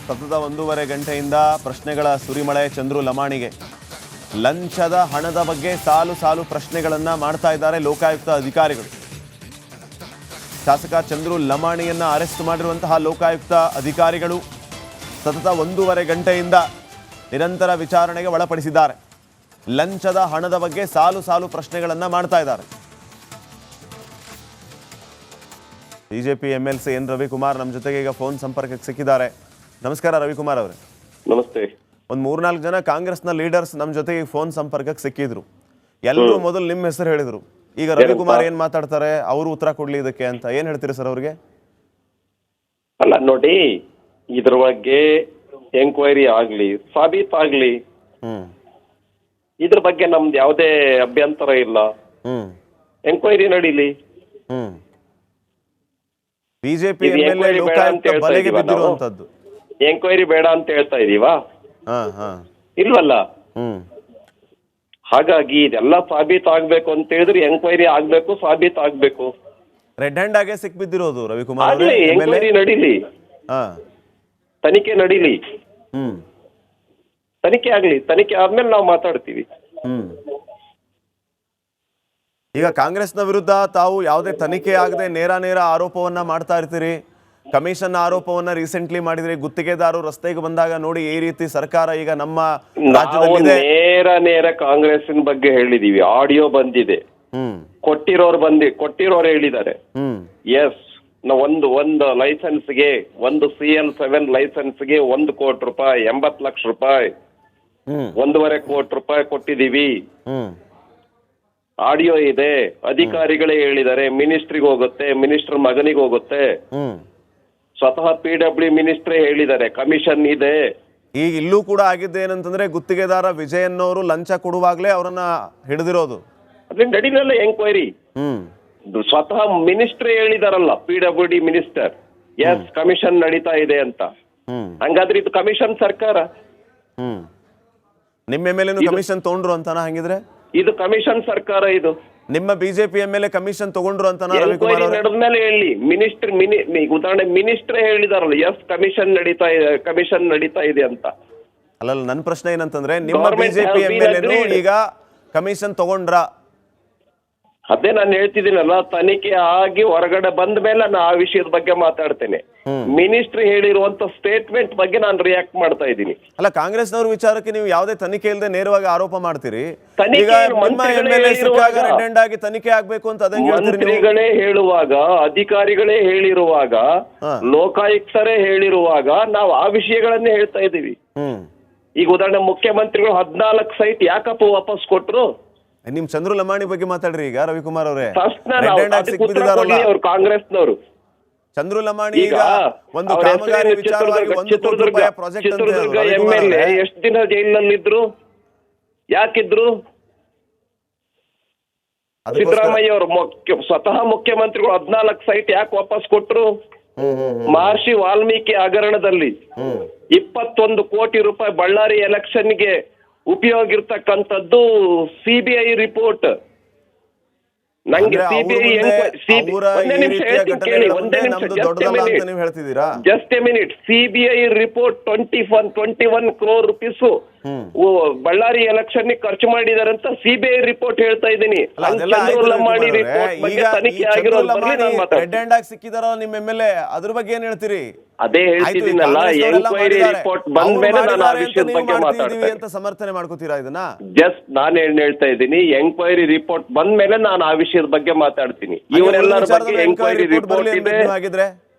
ಸತತ 1.5 ಗಂಟೆಯಿಂದ ಪ್ರಶ್ನೆಗಳ ಸುರಿಮಳೆ ಚಂದ್ರು ಲಮಾಣಿಗೆ. ಲಂಚದ ಹಣದ ಬಗ್ಗೆ ಸಾಲು ಸಾಲು ಪ್ರಶ್ನೆಗಳನ್ನ ಮಾಡ್ತಾ ಇದ್ದಾರೆ ಲೋಕಾಯುಕ್ತ ಅಧಿಕಾರಿಗಳು. ಶಾಸಕ ಚಂದ್ರು ಲಮಾಣಿಯನ್ನ ಅರೆಸ್ಟ್ ಮಾಡಿರುವಂತಹ ಲೋಕಾಯುಕ್ತ ಅಧಿಕಾರಿಗಳು ಸತತ 1.5 ಗಂಟೆಯಿಂದ ನಿರಂತರ ವಿಚಾರಣೆಗೆ ಒಳಪಡಿಸಿದ್ದಾರೆ. ಲಂಚದ ಹಣದ ಬಗ್ಗೆ ಸಾಲು ಸಾಲು ಪ್ರಶ್ನೆಗಳನ್ನ ಮಾಡ್ತಾ ಇದ್ದಾರೆ. ಬಿಜೆಪಿ MLC ಎನ್ ರವಿಕುಮಾರ್ ನಮ್ಮ ಜೊತೆಗೆ ಈಗ ಫೋನ್ ಸಂಪರ್ಕಕ್ಕೆ ಸಿಕ್ಕಿದ್ದಾರೆ. ನಮಸ್ಕಾರ ರವಿಕುಮಾರ್ ಅವರೇ. ನಮಸ್ತೆ. ಒಂದು 3-4 ಜನ ಕಾಂಗ್ರೆಸ್ನ ಲೀಡರ್ಸ್ ನಮ್ಮ ಜೊತೆಗೆ ಫೋನ್ ಸಂಪರ್ಕಕ್ಕೆ ಸಿಕ್ಕಿದ್ರು. ಎಲ್ಲರೂ ಮೊದಲು ನಿಮ್ಮ ಹೆಸರು ಹೇಳಿದ್ರು. ಈಗ ರವಿಕುಮಾರ್ ಏನ್ ಮಾತಾಡ್ತಾರೆ, ಅವರು ಉತ್ತರ ಕೊಡ್ಲಿ ಇದಕ್ಕೆ ಅಂತ ಏನ್ ಹೇಳ್ತೀರಿ ಸರ್ ಅವ್ರಿಗೆ? ಅಲ್ಲ ನೋಡಿ, ಇದ್ರ ಬಗ್ಗೆ ಎಂಕ್ವೈರಿ ಆಗ್ಲಿ ಸಾಬೀತಾಗ್ಲಿ, ಇದ್ರ ಬಗ್ಗೆ ನಮ್ದು ಯಾವುದೇ ಅಭ್ಯಂತರ ಇಲ್ಲ. ಎಂಕ್ವೈರಿ ನಡೀಲಿ. ಬಿಜೆಪಿ ಬಲೆಗೆ ಬಿದ್ದಿರುವಂತದ್ದು ಎಂಕ್ವೈರಿ ಬೇಡ ಅಂತ ಹೇಳ್ತಾ ಇದೀವಾ? ಇಲ್ವಲ್ಲ. ಹಾಗಾಗಿ ಇದೆಲ್ಲ ಸಾಬೀತಾಗ್ಬೇಕು ಅಂತ ಹೇಳಿದ್ರೆ ಎಂಕ್ವೈರಿ ಆಗ್ಬೇಕು, ಸಾಬೀತಾಗ್ಬೇಕು. ರೆಡ್ ಹ್ಯಾಂಡ್ ಆಗೇ ಸಿಕ್ಬಿದ್ದಿರೋದು ರವಿಕುಮಾರ್. ಎಂಕ್ವೈರಿ ನಡೀಲಿ, ತನಿಖೆ ನಡೀಲಿ, ತನಿಖೆ ಆಗ್ಲಿ. ತನಿಖೆ ಆದ್ಮೇಲೆ ನಾವು ಮಾತಾಡ್ತೀವಿ. ಈಗ ಕಾಂಗ್ರೆಸ್ನ ವಿರುದ್ಧ ತಾವು ಯಾವುದೇ ತನಿಖೆ ಆಗದೆ ನೇರ ಆರೋಪವನ್ನ ಮಾಡ್ತಾ ಇರ್ತೀರಿ. ಕಮಿಷನ್ ಆರೋಪವನ್ನ ರೀಸೆಂಟ್ಲಿ ಮಾಡಿದ್ರಿ. ಗುತ್ತಿಗೆದಾರರು ರಸ್ತೆಗೆ ಬಂದಾಗ ನೋಡಿ ಈ ರೀತಿ ಸರ್ಕಾರ ಈಗ ನಮ್ಮ ರಾಜ್ಯದಲ್ಲಿ ನೇರ ಕಾಂಗ್ರೆಸ್ಸಿನ ಬಗ್ಗೆ ಹೇಳಿದೀವಿ. ಆಡಿಯೋ ಬಂದಿದೆ, ಕೊಟ್ಟಿರೋರು ಹೇಳಿದ್ದಾರೆ. ಎಸ್, ಒಂದು ಲೈಸೆನ್ಸ್ಗೆ, ಒಂದು CL7 ಲೈಸೆನ್ಸ್ಗೆ 1 ಕೋಟಿ ರೂಪಾಯಿ, 80 ಲಕ್ಷ ರೂಪಾಯಿ, 1.5 ಕೋಟಿ ರೂಪಾಯಿ ಕೊಟ್ಟಿದೀವಿ. ಆಡಿಯೋ ಇದೆ, ಅಧಿಕಾರಿಗಳೇ ಹೇಳಿದ್ದಾರೆ. ಮಿನಿಸ್ಟ್ರಿಗೆ ಹೋಗುತ್ತೆ, ಮಿನಿಸ್ಟರ್ ಮಗನಿಗೆ ಹೋಗುತ್ತೆ. ಸ್ವತಃ PW ಮಿನಿಸ್ಟ್ರೇ ಹೇಳಿದ್ದಾರೆ ಕಮಿಷನ್ ಇದೆ. ಈಗ ಇಲ್ಲೂ ಕೂಡ ಆಗಿದ್ದೆ ಏನಂತಂದ್ರೆ ಗುತ್ತಿಗೆದಾರ ವಿಜಯನ್ ಅವರು ಲಂಚ ಕೊಡುವಾಗ್ಲೇ ಅವರನ್ನ ಹಿಡಿದಿರೋದು. ಅದ್ರ ನಡಿನಲ್ಲ ಎಂಕ್ವೈರಿ. ಸ್ವತಃ ಮಿನಿಸ್ಟ್ರೇ ಹೇಳಿದಾರಲ್ಲ, PWD ಮಿನಿಸ್ಟರ್, ಎಸ್ ಕಮಿಷನ್ ನಡೀತಾ ಇದೆ ಅಂತ. ಹಂಗಾದ್ರೆ ಇದು ಕಮಿಷನ್ ಸರ್ಕಾರ. ನಿಮ್ಮ MLA ಕಮಿಷನ್ ತಗೊಂಡ್ರು ಅಂತಾನ? ಹಂಗಿದ್ರೆ ಇದು ಕಮಿಷನ್ ಸರ್ಕಾರ. ಇದು ನಿಮ್ಮ ಬಿಜೆಪಿ MLA ಕಮಿಷನ್ ತಗೊಂಡ್ರು ಅಂತಾನ? ನಡೆದ್ಮೇಲೆ ಹೇಳಿ. ಉದಾಹರಣೆ ಮಿನಿಸ್ಟ್ರೇ ಹೇಳಿದಾರಲ್ಲ, ಎಸ್ ಕಮಿಷನ್ ನಡೀತಾ ಇದೆ ಅಂತ. ಅಲ್ಲ, ನನ್ನ ಪ್ರಶ್ನೆ ಏನಂತಂದ್ರೆ ನಿಮ್ಮ ಬಿಜೆಪಿ MLA ಈಗ ಕಮಿಷನ್ ತಗೊಂಡ್ರ? ಅದೇ ನಾನು ಹೇಳ್ತಿದ್ದೀನಲ್ಲ, ತನಿಖೆ ಆಗಿ ಹೊರಗಡೆ ಬಂದ ಮೇಲೆ ನಾನು ಆ ವಿಷಯದ ಬಗ್ಗೆ ಮಾತಾಡ್ತೇನೆ. ಮಿನಿಸ್ಟ್ರಿ ಹೇಳಿರುವಂತ ಸ್ಟೇಟ್ಮೆಂಟ್ ಬಗ್ಗೆ ನಾನು ರಿಯಾಕ್ಟ್ ಮಾಡ್ತಾ ಇದ್ದೀನಿ. ಅಲ್ಲ, ಕಾಂಗ್ರೆಸ್ನವ್ರ ವಿಚಾರಕ್ಕೆ ನೀವು ಯಾವುದೇ ತನಿಖೆ ಇಲ್ಲದೆ ನೇರವಾಗಿ ಆರೋಪ ಮಾಡ್ತೀರಿ. ತನಿಖೆ ಆಗ್ಬೇಕು ಅಂತ ಮಂತ್ರಿಗಳೇ ಹೇಳುವಾಗ, ಅಧಿಕಾರಿಗಳೇ ಹೇಳಿರುವಾಗ, ಲೋಕಾಯುಕ್ತರೇ ಹೇಳಿರುವಾಗ ನಾವು ಆ ವಿಷಯಗಳನ್ನೇ ಹೇಳ್ತಾ ಇದ್ದೀವಿ. ಈಗ ಉದಾಹರಣೆ ಮುಖ್ಯಮಂತ್ರಿಗಳು 14 ಸೈಟ್ ಯಾಕಪ್ಪ ವಾಪಸ್ ಕೊಟ್ರು? ನಿಮ್ ಚಂದ್ರು ಲಮಾಣಿ ಬಗ್ಗೆ ಮಾತಾಡ್ರಿ ಈಗ ರವಿಕುಮಾರ್ ಅವರೇ. ಕಾಂಗ್ರೆಸ್ನವರು ಚಂದ್ರು ಲಮಾಣಿ ಈಗ ಒಂದು ಕಾಮಗಾರಿ ವಿಚಾರವಾಗಿ 1 ಕೋಟಿ ರೂಪಾಯಿ ಪ್ರಾಜೆಕ್ಟ್ ಚಿತ್ರದುರ್ಗ MLA ಎಷ್ಟು ದಿನ ಜೈಲಿನಲ್ಲಿದ್ರು? ಯಾಕಿದ್ರು? ಸಿದ್ದರಾಮಯ್ಯ ಅವರು ಸ್ವತಃ ಮುಖ್ಯಮಂತ್ರಿಗಳು 14 ಸೈಟ್ ಯಾಕೆ ವಾಪಸ್ ಕೊಟ್ರು? ಮಹರ್ಷಿ ವಾಲ್ಮೀಕಿ ಹಗರಣದಲ್ಲಿ 21 ಕೋಟಿ ರೂಪಾಯಿ ಬಳ್ಳಾರಿ ಎಲೆಕ್ಷನ್ಗೆ ಉಪಯೋಗ ಇರ್ತಕ್ಕಂಥದ್ದು CBI ರಿಪೋರ್ಟ್. ನಂಗೆ just A minute. CBI report 21 crore rupees Ballari election ಖರ್ಚು ಮಾಡಿದಾರೆ ಅಂತ CBI ರಿಪೋರ್ಟ್ ಹೇಳ್ತಾ ಇದ್ದೀನಿ. ಸಿಕ್ಕಿದಾರ ನಿಮ್ MLA, ಅದ್ರ ಬಗ್ಗೆ ಏನ್ ಹೇಳ್ತೀರಿ? ಅದೇ ಹೇಳ್ತಿದ್ದೀನಲ್ಲ, ಎಂಕ್ವೈರಿ ರಿಪೋರ್ಟ್ ಬಂದ ಮೇಲೆ ನಾನು ಆ ವಿಷಯದ ಬಗ್ಗೆ ಮಾತಾಡ್ತೀನಿ ಅಂತ ಸಮರ್ಥನೆ ಮಾಡ್ಕೋತೀರಾ ಇದನ್ನ? ಜಸ್ಟ್ ನಾನು ಏನ್ ಹೇಳ್ತಾ ಇದ್ದೀನಿ, ಎಂಕ್ವೈರಿ ರಿಪೋರ್ಟ್ ಬಂದ ಮೇಲೆ ನಾನು ಆ ವಿಷಯದ ಬಗ್ಗೆ ಮಾತಾಡ್ತೀನಿ. ಇವರೆಲ್ಲರ ಬಗ್ಗೆ ಎಂಕ್ವೈರಿ ರಿಪೋರ್ಟ್ ಇದೆ,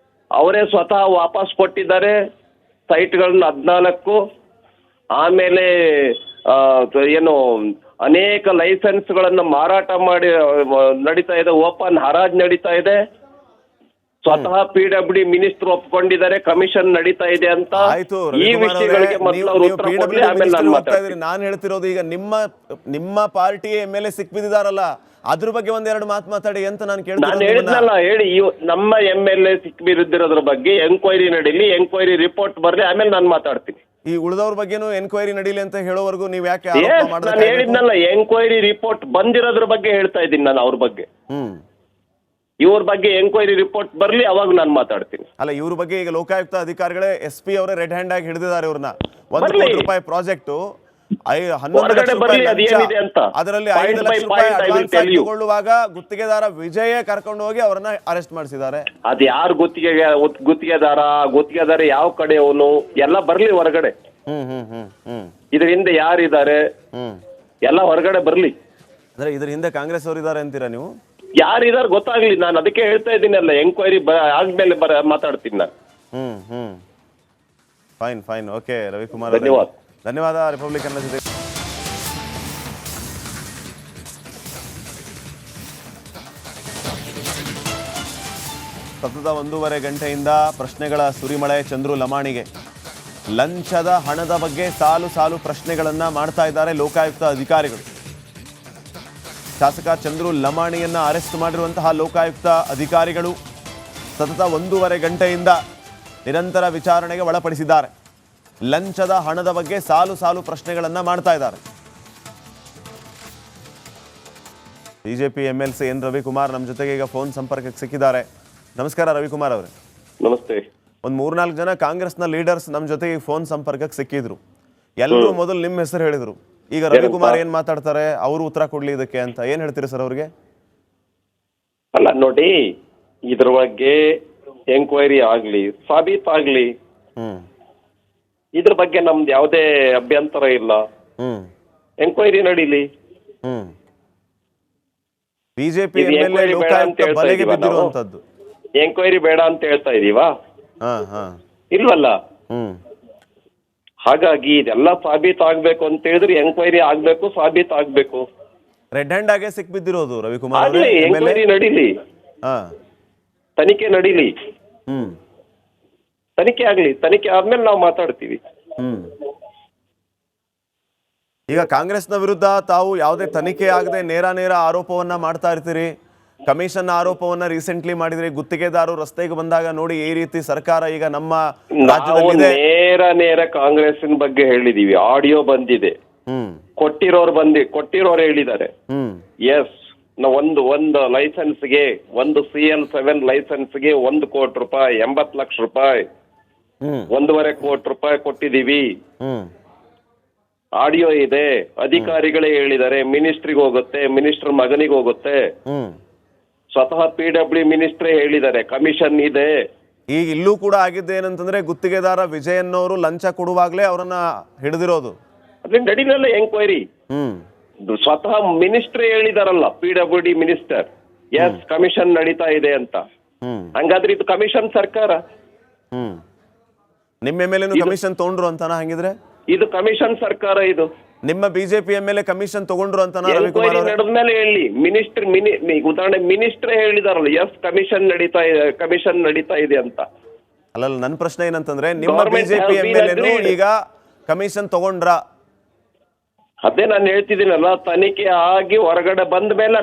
ಅವರೇ ಸ್ವತಃ ವಾಪಸ್ ಕೊಟ್ಟಿದ್ದಾರೆ ಸೈಟ್ಗಳನ್ನ 14. ಆಮೇಲೆ ಏನು ಅನೇಕ ಲೈಸೆನ್ಸ್ ಗಳನ್ನ ಮಾರಾಟ ಮಾಡಿ ನಡೀತಾ ಇದೆ, ಓಪನ್ ಹರಾಜ್ ನಡೀತಾ ಇದೆ. ಸ್ವತಃ PWD ಮಿನಿಸ್ಟರ್ ಒಪ್ಕೊಂಡಿದ್ದಾರೆ ಕಮಿಷನ್ ನಡೀತಾ ಇದೆ ಅಂತ. ಈ ವಿಷಯಗಳಿಗೆ ಮೊದಲು ಅವರು ಉತ್ತರ ಕೊಡ್ಲಿ, ಆಮೇಲೆ ನಾನು ಮಾತಾಡ್ತೀನಿ. ನಾನು ಹೇಳ್ತಿರೋದು ಈಗ ನಿಮ್ಮ ಪಾರ್ಟಿ MLA ಸಿಕ್ಬಿದ್ದಾರಲ್ಲ, ಅದ್ರ ಬಗ್ಗೆ ಒಂದೆರಡು ಮಾತು ಮಾತಾಡಿ ಅಂತ ನಾನು ಹೇಳಿದ್ನಲ್ಲ. ಹೇಳಿ, ನಮ್ಮ MLA ಸಿಕ್ಬಿದ್ದಿರೋದ್ರ ಬಗ್ಗೆ ಎಂಕ್ವೈರಿ ನಡೀಲಿ, ಎಂಕ್ವೈರಿ ರಿಪೋರ್ಟ್ ಬರ್ಲಿ, ಆಮೇಲೆ ನಾನು ಮಾತಾಡ್ತೀನಿ. ಈ ಉಳಿದವ್ರ ಬಗ್ಗೆನೂ ಎನ್ಕ್ವೈರಿ ನಡೀಲಿ ಅಂತ ಹೇಳೋವರೆಗೂ ನೀವ್ ಯಾಕೆ ನಾನು ಹೇಳಿದ್ನಲ್ಲ, ಎಂಕ್ವೈರಿ ರಿಪೋರ್ಟ್ ಬಂದಿರೋದ್ರ ಬಗ್ಗೆ ಹೇಳ್ತಾ ಇದ್ದೀನಿ ನಾನು ಅವ್ರ ಬಗ್ಗೆ. ಇವ್ರ ಬಗ್ಗೆ ಎಂಕ್ವೈರಿ ರಿಪೋರ್ಟ್ ಬರ್ಲಿ, ಅವಾಗ ನಾನು ಮಾತಾಡ್ತೀನಿ. ಅಲ್ಲ, ಇವ್ರ ಬಗ್ಗೆ ಈಗ ಲೋಕಾಯುಕ್ತ ಅಧಿಕಾರಿಗಳೇ SP ಅವರೇ ರೆಡ್ ಹ್ಯಾಂಡ್ ಆಗಿ ಹಿಡಿದಿದ್ದಾರೆ ಇವ್ರನ್ನ. 1 ಬರ್ಲಿ. ಕೋಟಿ ರೂಪಾಯಿ ಪ್ರಾಜೆಕ್ಟ್, 11 ಹೊರಗಡೆ ಲಕ್ಷ ರೂಪಾಯಿ ಬರ್ಲಿ, ಲಂಚ. ಅದೇನಿದೆ ಅಂತ. ಅದರಲ್ಲಿ Point 5 by ಲಕ್ಷ ರೂಪಾಯಿ point I will advance tell you. ತಗೊಳ್ಳುವಾಗ ಗುತ್ತಿಗೆದಾರ ವಿಜಯೇ ಕರ್ಕೊಂಡು ಹೋಗಿ ಅವರನ್ನ ಅರೆಸ್ಟ್ ಮಾಡಿಸಿದ್ದಾರೆ. ಅದ್ ಯಾರು ಗುತ್ತಿಗೆದಾರ ಯಾವ ಕಡೆ ಅವನು ಎಲ್ಲ ಬರ್ಲಿ ಹೊರಗಡೆ. ಇದ್ರ ಹಿಂದೆ ಯಾರಿದ್ದಾರೆ ಎಲ್ಲ ಹೊರಗಡೆ ಬರ್ಲಿ. ಅಂದ್ರೆ ಇದ್ರ ಹಿಂದೆ ಕಾಂಗ್ರೆಸ್ ಅವರು ಇದ್ದಾರೆ ಅಂತೀರಾ ನೀವು? ಯಾರಿದಾರೆ ಗೊತ್ತಾಗ್ಲಿ, ನಾನು ಅದಕ್ಕೆ ಹೇಳ್ತಾ ಇದ್ದೀನಲ್ಲ, ಎಂಕ್ವೈರಿ ಆದ್ಮೇಲೆ ಮಾತಾಡ್ತೀನಿ ನಾನು. ಫೈನ್ ಓಕೆ ರವಿಕುಮಾರ್, ಧನ್ಯವಾದ. ಧನ್ಯವಾದ. ರಿಪಬ್ಲಿಕನ್ ಜೊತೆ ಸತತ 1.5 ಗಂಟೆಯಿಂದ ಪ್ರಶ್ನೆಗಳ ಸುರಿಮಳೆ ಚಂದ್ರು ಲಮಾಣಿಗೆ. ಲಂಚದ ಹಣದ ಬಗ್ಗೆ ಸಾಲು ಸಾಲು ಪ್ರಶ್ನೆಗಳನ್ನ ಮಾಡ್ತಾ ಇದ್ದಾರೆ ಲೋಕಾಯುಕ್ತ ಅಧಿಕಾರಿಗಳು. ಶಾಸಕ ಚಂದ್ರು ಲಮಾಣಿಯನ್ನ ಅರೆಸ್ಟ್ ಮಾಡಿರುವಂತಹ ಲೋಕಾಯುಕ್ತ ಅಧಿಕಾರಿಗಳು ಸತತ 1.5 ಗಂಟೆಯಿಂದ ನಿರಂತರ ವಿಚಾರಣೆಗೆ ಒಳಪಡಿಸಿದ್ದಾರೆ. ಲಂಚದ ಹಣದ ಬಗ್ಗೆ ಸಾಲು ಸಾಲು ಪ್ರಶ್ನೆಗಳನ್ನ ಮಾಡ್ತಾ ಇದ್ದಾರೆ. ಬಿಜೆಪಿ MLC ಎನ್ ರವಿಕುಮಾರ್ ನಮ್ಮ ಜೊತೆಗೆ ಈಗ ಫೋನ್ ಸಂಪರ್ಕಕ್ಕೆ ಸಿಕ್ಕಿದ್ದಾರೆ. ನಮಸ್ಕಾರ ರವಿಕುಮಾರ್ ಅವರೇ. ನಮಸ್ತೆ. ಒಂದು 3-4 ಜನ ಕಾಂಗ್ರೆಸ್ನ ಲೀಡರ್ಸ್ ನಮ್ಮ ಜೊತೆಗೆ ಫೋನ್ ಸಂಪರ್ಕಕ್ಕೆ ಸಿಕ್ಕಿದ್ರು. ಎಲ್ಲರೂ ಮೊದಲು ನಿಮ್ಮ ಹೆಸರು ಹೇಳಿದ್ರು. ಈಗ ರವಿಕುಮಾರ್ ಏನ್ ಮಾತಾಡ್ತಾರೆ, ಅವರು ಉತ್ತರ ಕೊಡ್ಲಿ ಇದಕ್ಕೆ ಅಂತ. ಏನ್ ಹೇಳ್ತೀರಿ ಸರ್ ಅವ್ರಿಗೆ? ಅಲ್ಲ ನೋಡಿ, ಇದ್ರ ಬಗ್ಗೆ ಎಂಕ್ವೈರಿ ಆಗ್ಲಿ, ಸಾಬೀತಾಗ್ಲಿ, ಇದ್ರ ಬಗ್ಗೆ ನಮ್ದು ಯಾವುದೇ ಅಭ್ಯಂತರ ಇಲ್ಲ. ಎಂಕ್ವೈರಿ ನಡೀಲಿ. ಬಿಜೆಪಿ MLA ಲೋಕಾಯುಕ್ತ ಬಲೆಗೆ ಬಿದ್ದಿರುವಂತದ್ದು. ಎಂಕ್ವೈರಿ ಬೇಡ ಅಂತ ಹೇಳ್ತಾ ಇದೀವಾ? ಇಲ್ವಲ್ಲ. ಹಾಗಾಗಿ ಇದೆಲ್ಲ ಸಾಬೀತಾಗ್ಬೇಕು ಅಂತ ಹೇಳಿದ್ರೆ ಎಂಕ್ವೈರಿ ಆಗ್ಬೇಕು, ಸಾಬೀತಾಗ್ಬೇಕು. ರೆಡ್ ಹ್ಯಾಂಡ್ ಆಗೇ ಸಿಕ್ಬಿದ್ದಿರೋದು ರವಿಕುಮಾರ್ ಆಗ್ಲಿ, ಎಂಕ್ವೈರಿ ನಡೀಲಿ, ತನಿಖೆ ನಡೀಲಿ, ತನಿಖೆ ಆಗ್ಲಿ. ತನಿಖೆ ಆದ್ಮೇಲೆ ನಾವು ಮಾತಾಡ್ತೀವಿ. ಈಗ ಕಾಂಗ್ರೆಸ್ನ ವಿರುದ್ಧ ತಾವು ಯಾವುದೇ ತನಿಖೆ ಆಗದೆ ನೇರ ಆರೋಪವನ್ನ ಮಾಡ್ತಾ ಇರ್ತೀರಿ. ಕಮಿಷನ್ ಆರೋಪವನ್ನ ರೀಸೆಂಟ್ಲಿ ಮಾಡಿದ್ರಿ. ಗುತ್ತಿಗೆದಾರರು ರಸ್ತೆಗೆ ಬಂದಾಗ ನೋಡಿ ಈ ರೀತಿ ಸರ್ಕಾರ ಈಗ ನಮ್ಮ ರಾಜ್ಯದಲ್ಲಿ ನೇರ ಕಾಂಗ್ರೆಸ್ಸಿನ ಬಗ್ಗೆ ಹೇಳಿದೀವಿ. ಆಡಿಯೋ ಬಂದಿದೆ, ಕೊಟ್ಟಿರೋರು ಹೇಳಿದ್ದಾರೆ. ಎಸ್, ಒಂದು ಲೈಸೆನ್ಸ್ಗೆ, ಒಂದು CL7 ಲೈಸೆನ್ಸ್ಗೆ 1 ಕೋಟಿ ರೂಪಾಯಿ, 80 ಲಕ್ಷ ರೂಪಾಯಿ, 1.5 ಕೋಟಿ ರೂಪಾಯಿ ಕೊಟ್ಟಿದೀವಿ. ಆಡಿಯೋ ಇದೆ, ಅಧಿಕಾರಿಗಳೇ ಹೇಳಿದ್ದಾರೆ. ಮಿನಿಸ್ಟ್ರಿಗೆ ಹೋಗುತ್ತೆ, ಮಿನಿಸ್ಟರ್ ಮಗನಿಗೆ ಹೋಗುತ್ತೆ. ಸ್ವತಃ PW ಮಿನಿಸ್ಟ್ರೇ ಹೇಳಿದ್ದಾರೆ ಕಮಿಷನ್ ಇದೆ. ಈಗ ಇಲ್ಲೂ ಕೂಡ ಆಗಿದ್ದೆ ಏನಂತಂದ್ರೆ ಗುತ್ತಿಗೆದಾರ ವಿಜಯನ್ ಅವರು ಲಂಚ ಕೊಡುವಾಗ್ಲೇ ಅವರನ್ನ ಹಿಡಿದಿರೋದು. ಅದ್ರಿಂದ ನಡೀನಲ್ಲ ಎಂಕ್ವೈರಿ. ಸ್ವತಃ ಮಿನಿಸ್ಟ್ರೇ ಹೇಳಿದಾರಲ್ಲ, PWD ಮಿನಿಸ್ಟರ್, ಎಸ್ ಕಮಿಷನ್ ನಡೀತಾ ಇದೆ ಅಂತ. ಹಂಗಾದ್ರೆ ಇದು ಕಮಿಷನ್ ಸರ್ಕಾರ. ನಿಮ್ಮ MLA ಕಮಿಷನ್ ತಗೊಂಡ್ರು ಅಂತಾನ? ಹಂಗಿದ್ರೆ ಇದು ಕಮಿಷನ್ ಸರ್ಕಾರ. ಇದು ನಿಮ್ಮ ಬಿಜೆಪಿ MLA ಕಮಿಷನ್ ತಗೊಂಡ್ರು ಅಂತಾನ? ಎಂಕ್ವೈರಿ ನಡೆದ್ಮೇಲೆ ಹೇಳಿ. ಉದಾಹರಣೆ ಮಿನಿಸ್ಟ್ರೇ ಹೇಳಿದಾರಲ್ಲ, ಎಸ್ ಕಮಿಷನ್ ನಡೀತಾ ಇದೆ ಅಂತ. ಅಲ್ಲ, ನನ್ನ ಪ್ರಶ್ನೆ ಏನಂತಂದ್ರೆ ನಿಮ್ಮ ಬಿಜೆಪಿ MLA ಈಗ ಕಮಿಷನ್ ತಗೊಂಡ್ರ? ಅದೇ ನಾನು ಹೇಳ್ತಿದ್ದೀನಲ್ಲ, ತನಿಖೆ ಆಗಿ ಹೊರಗಡೆ ಬಂದ ಮೇಲೆ